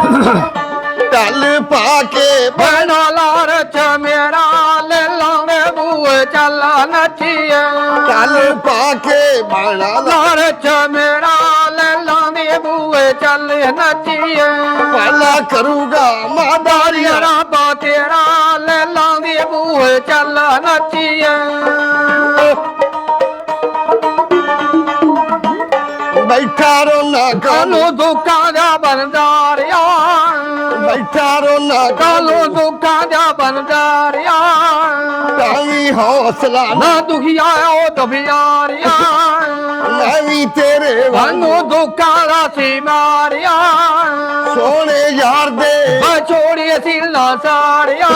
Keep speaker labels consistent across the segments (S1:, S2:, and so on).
S1: ਢਲ ਪਾ ਕੇ
S2: ਬਣਾ ਲਾਰਚ ਮੇਰਾ ਲੈ ਲਾਵੇ ਬੂਏ ਚੱਲ ਨੱਚੀਏ
S1: ਢਲ ਪਾ ਕੇ ਬਾਣਾ
S2: ਲਾਰਚ ਮੇਰਾ ਲੈ ਲਾਵੇ ਬੂਏ ਚੱਲ ਨੱਚੀਏ
S1: ਭਲਾ ਕਰੂਗਾ ਮਾਦਾਰੀ
S2: ਰੱਬਾ ਤੇਰਾ ਲੈ ਲਾਵੇ ਬੂਏ ਚੱਲ ਨੱਚੀਏ
S1: ਬੈਠਾ ਰੋਣਾ
S2: ਕਾਲੂ ਦੁੱਖਾਂ ਦਾ ਬੰਦਾਰਿਆ
S1: ਬੈਠਾ ਰੋਣਾ
S2: ਕਾਲੂ ਦੁੱਖਾਂ ਦਾ ਬੰਦਾਰਿਆ
S1: ਤਾਂ ਵੀ ਹੌਸਲਾ
S2: ਨਾ ਦੁਖੀਆ ਉਹ ਦਬਿਆਰਿਆ
S1: ਮੈਂ ਵੀ ਤੇਰੇ
S2: ਵਾਂਗੂ ਦੁੱਖਾਂ ਦਾ ਸੀ ਮਾਰਿਆ
S1: ਸੋਹਣੇ ਯਾਰ ਦੇ
S2: ਬਛੋੜੀ ਅਸੀਂ ਨਾ ਸਾੜਿਆ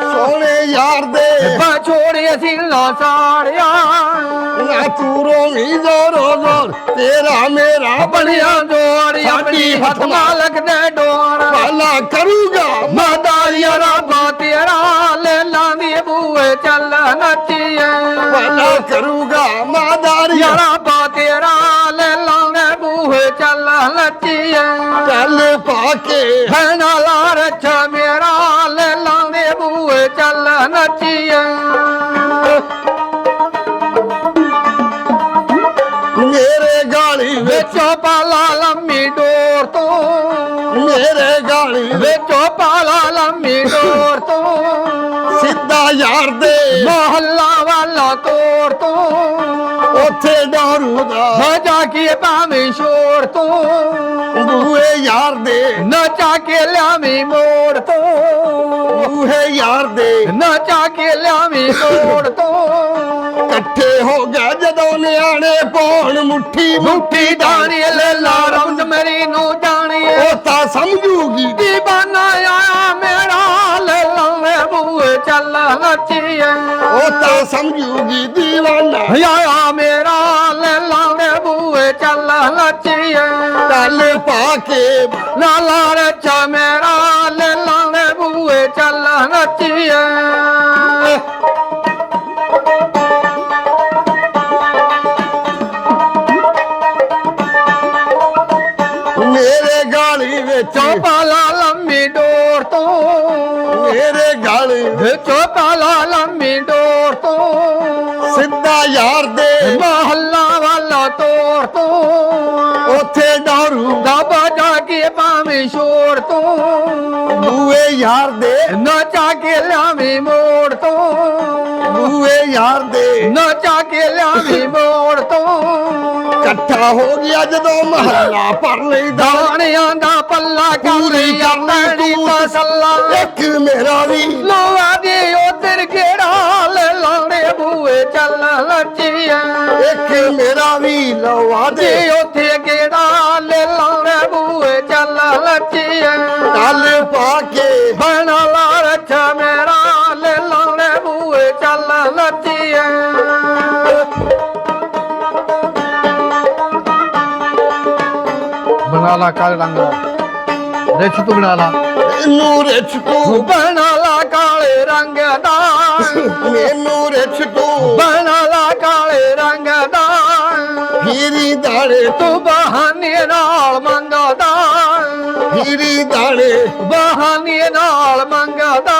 S1: ਸੋਹਣੇ ਯਾਰ ਦੇ
S2: ਬਛੋੜੀ ਅਸੀਂ ਨਾ ਸਾੜਿਆ
S1: ਨਾ ਤੂੰ ਰੋਵੀ ਜ਼ੋਰੋ ਜ਼ੋਰ ਤੇਰਾ ਮੇਰਾ
S2: ਬਣਿਆ ਜੋੜ ਆਪਣੀ ਹੱਥ ਮਾਲਕ ਦੇ ਡੋਰ
S1: ਭਲਾ ਕਰੂਗਾ
S2: ਮਾਦਾਰੀਆ ਰੱਬਾ ਤੇਰਾ ਲੈ ਲਾਂਦੀ ਬੂਏ ਚੱਲ ਨੱਚੀਏ
S1: ਭਲਾ ਕਰੂਗਾ ਮਾਦਾਰੀ
S2: ਰੱਬਾ ਤੇਰਾ ਲੈ ਲਾਂਦੇ ਬੂਏ ਚੱਲ ਨੱਚੀਏ
S1: ਢਲ ਪਾ ਕੇ
S2: ਭੈਣਾ ਲਾਰਛ ਮੇਰਾ ਲੈ ਲਾਂਦੇ ਬੂਏ ਚੱਲ ਨੱਚੀਏ
S1: ਮੇਰੇ ਗਾਲੀ ਵਿੱਚ
S2: ਵਿੱਚੋਂ ਪਾਲਾ ਲੰਮੀ ਡੋਰ ਤੋਂ
S1: ਮੇਰੇ ਗਾਲੀ ਵਿੱਚ
S2: ਵਿੱਚੋਂ ਪਾਲਾ ਲੰਮੀ ਡੋਰ ਤੋਂ
S1: ਸਿੱਧਾ ਯਾਰ ਦੇ
S2: ਮਹੱਲਾ ਵਾਲਾ ਤੋੜ ਤੋਂ
S1: ਉੱਥੇ ਡਾਰੂ ਦਾ
S2: ਨਚਾ ਕੇ ਭਾਵੇਂ ਸ਼ੋਰ ਤੋਂ
S1: ਬੂਹੇ ਯਾਰ ਦੇ
S2: ਨਚਾ ਕੇ ਲਿਆਵੀਂ ਮੋੜ ਤੋਂ
S1: ਬੂਹੇ ਯਾਰ ਦੇ
S2: ਨਚਾ ਕੇ ਲਿਆਵੀਂ ਮੋੜ ਤੋਂ
S1: ਇਕੱਠੇ ਹੋ ਗਿਆ ਜਦੋਂ ਨਿਆਣੇ ਪਾਉਣ ਮੁੱਠੀ
S2: ਮੁੱਠੀ ਦਾਣੀ ਲੈ ਲਾ ਰੌਂਦ ਮੇਰੀ ਨੂੰ ਜਾਣੀਏ
S1: ਉਹ ਤਾਂ ਸਮਝੂਗੀ
S2: ਦੀਵਾਨਾ ਆਇਆ ਮੇਰਾ ਲੈ ਲਾਵੇ ਬੂਏ ਚੱਲ ਨੱਚੀਏ
S1: ਉਹ ਤਾਂ ਸਮਝੂਗੀ ਦੀਵਾਨਾ
S2: ਆਇਆ ਮੇਰਾ ਲੈ ਲਾਵੇ ਬੂਏ ਚੱਲ ਨੱਚੀਏ
S1: ਢਲ ਪਾ ਕੇ
S2: ਲਾਲਾ ਰੱਛਾ ਮੇਰਾ ਲੈ ਲਾਵੇ ਬੂਏ ਚੱਲ ਨੱਚੀਏ
S1: ਮੇਰੇ ਗਾਲੀ ਵਿੱਚ
S2: ਚੋਪਾਲਾ ਲੰਮੀ ਡੋਰ ਤੋਂ
S1: ਮੇਰੇ ਗਾਲੀ
S2: ਚੋਪਾਲਾ ਲੰਮੀ ਡੋਰ ਤੋਂ
S1: ਸਿੱਧਾ ਯਾਰ ਦੇ
S2: ਮਹੱਲਾ ਵਾਲਾ ਤੋੜ ਤੋਂ
S1: ਉੱਥੇ ਡਾਰੂ
S2: ਦਬਾ ਜਾ ਕੇ ਭਾਵੇਂ ਸ਼ੋਰ ਤੋਂ
S1: ਬੂਹੇ ਯਾਰ ਦੇ
S2: ਨਚਾ ਕੇ ਲਿਆਵੀਂ ਮੋੜ ਤੋਂ
S1: ਬੂਹੇ ਯਾਰ ਦੇ
S2: ਨਚਾ ਕੇ ਲਿਆਵੀਂ ਮੋੜ ਤੋਂ
S1: ਇਕੱਠਾ ਹੋ ਗਿਆ ਜਦੋਂ ਮਹੱਲਾ ਪਰ ਲਈ
S2: ਦਾਣਿਆਂ ਦਾ ਪੱਲਾ
S1: ਪੂਰੀ
S2: ਕਰ ਲੈਣੀ ਤਸੱਲਾ
S1: ਇੱਕ ਮੇਰਾ ਵੀ
S2: ਲੋਆ ਦੇ ਉਧਰ ਕਿਹੜਾ ਲੈ ਲਾਉਣੇ ਬੂਏ ਚੱਲ ਲੱਚੀਏ
S1: ਇੱਕ ਮੇਰਾ ਵੀ ਲਵਾ ਦੇ
S2: ਜੇ ਉੱਥੇ ਕਿਹੜਾ ਲੈ ਲਾਉਣੇ ਬੂਏ ਚੱਲ ਲੱਚੀਏ
S1: ਢਲ ਪਾ ਕੇ
S2: ਬਣਾ ਲਾਰਛ ਮੇਰਾ ਲੈ ਲਾਉਣੇ ਬੂਏ ਚੱਲ ਲੱਚੀਏ
S3: ਬਣਾ ਲਾ ਕਾਲੇ ਰੰਗ ਦਾ ਰਿਛ ਤੂੰ ਬਣਾ ਲਾ
S1: ਮੈਨੂੰ ਰਿਛ ਤੂੰ
S2: ਬਣਾ ਲਾ ਕਾਲੇ ਰੰਗ ਦਾ
S1: ਮੈਨੂੰ ਰਿਛ ਤੂੰ
S2: ਬਣਾ ਲਾ ਕਾਲੇ ਰੰਗ ਦਾ
S1: ਹੀਰੀ ਦਾਣੇ
S2: ਤੂੰ ਬਹਾਨੇ ਨਾਲ ਮੰਗਦਾ
S1: ਹੀਰੀ ਦਾਣੇ
S2: ਬਹਾਨੇ ਨਾਲ ਮੰਗਦਾ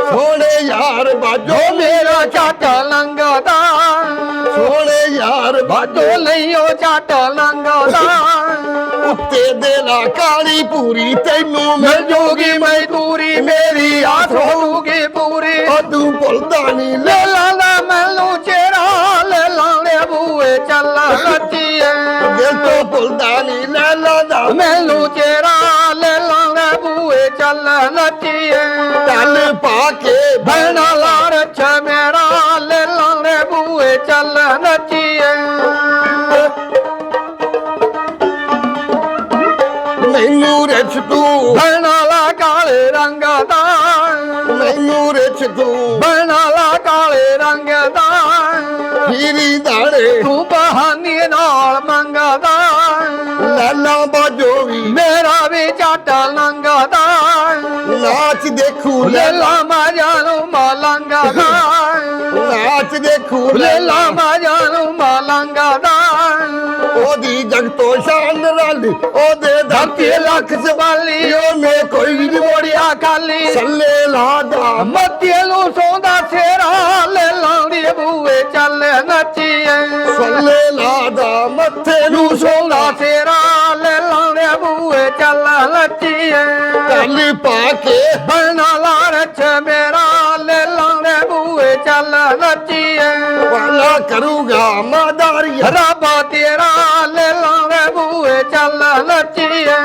S1: ਸੋਹਣੇ ਯਾਰ ਬਾਜੋ
S2: ਜੋ ਮੇਰਾ ਝੱਟ ਲੰਘਦਾ
S1: ਸੋਹਣੇ ਯਾਰ ਬਾਜੋ
S2: ਜੋ ਲਈਓ ਝੱਟ ਲੰਘਦਾ
S1: ਉੱਤੇ ਦੇ ਲਾ ਕਾਲੀ ਪੂਰੀ ਤੈਨੂੰ
S2: ਮਿਲ ਜੂਗੀ ਮਜ਼ਦੂਰੀ ਮੇਰੀ ਆਸ ਹੋਊਗੀ ਪੂਰੀ
S1: ਤੂੰ ਭੁੱਲਦਾ ਨਹੀਂ
S2: ਲੈ ਲਾਂਦਾ ਮੈਨੂੰ ਚਿਹਰਾ ਲੈ ਲਾਂਦੇ ਬੂਏ ਚੱਲ ਨੱਚੀਏ
S1: ਦਿਲ ਤੋਂ ਭੁੱਲਦਾ ਨਹੀਂ ਲੈ ਲਾਦਾ
S2: ਮੈਨੂੰ ਚਿਹਰਾ ਲੈ ਲਾਂਦੇ ਬੂਏ ਚੱਲ ਨੱਚੀਏ
S1: ਢਲ ਪਾ ਕੇ
S2: ਭੈਣਾ ਲਾਰਛ ਮੇਰਾ ਲੈ ਲਾਂਦੇ ਬੂਏ ਚੱਲ ਨੱਚੀਏ
S1: ਮੈਨੂੰ ਰਿਛ ਤੂੰ
S2: ਭੈਣਾ ਲਾ ਕਾਲੇ ਰੰਗ ਦਾ
S1: ਮੈਨੂੰ ਰਿਛ ਤੂੰ
S2: ਭੈਣਾ ਲਾ ਕਾਲੇ ਰੰਗ ਦਾ
S1: ਹੀਰੀ ਦਾਣੇ
S2: ਤੂੰ ਬਹਾਨੇ ਨਾਲ ਮੰਗਦਾ
S1: ਲਾਲਾ ਬਾਜੋ ਵੀ
S2: ਮੇਰਾ ਵੀ ਝੱਟ ਲੰਘਦਾ
S1: ਨਾਚ ਦੇਖੂ
S2: ਲੈਲਾ ਮਾਜਾ ਨੂੰ ਮਲੰਗਾ ਦਾ
S1: ਨਾਚ ਦੇਖੂ
S2: ਲੈਲਾ ਮਾਜਾ ਨੂੰ ਮਲੰਗਾ ਦਾ
S1: ਉਹਦੀ ਜਗ ਤੋਂ ਸ਼ਾਨ ਰਲ ਉਹਦੇ ਦਰ ਮੱਤੇ ਲੱਖ
S2: ਸਵਾਲੀ
S1: ਓ ਮੇ ਕੋਈ ਵੀ ਨੀ
S2: ਮੋੜਿਆ ਖਾਲੀ
S1: ਸੱਲੇ ਲਾਦਾ
S2: ਮੱਤੇ ਨੂੰ ਸੌਂਦਾ ਸੇਰਾ ਲੈ ਲਾਉਂਦੀ ਬੂਏ ਚੱਲ ਨੱਚੀਏ
S1: ਸੱਲੇ ਲਾਦਾ ਮੱਥੇ ਨੂੰ ਸੋਨਾ
S2: ਸੇਰਾ ਲੈ ਲਾਉਂਦੇ ਬੂਏ ਚੱਲ ਨੱਚੀਏ
S1: ਕਾਲੀ ਪਾ ਕੇ
S2: ਬਣਾ ਲਾ ਰਛ ਮੇਰਾ ਲੈ ਲਾਉਂਦੇ ਬੂਏ ਚੱਲ ਨੱਚੀਏ
S1: ਵਾਲਾ ਕਰੂਗਾ ਮਾਦਾਰੀਆ
S2: ਰੱਬਾ ਤੇਰਾ ਲੈ ਲਾਉਂਦੇ ਬੂਏ ਚੱਲ ਨੱਚੀਏ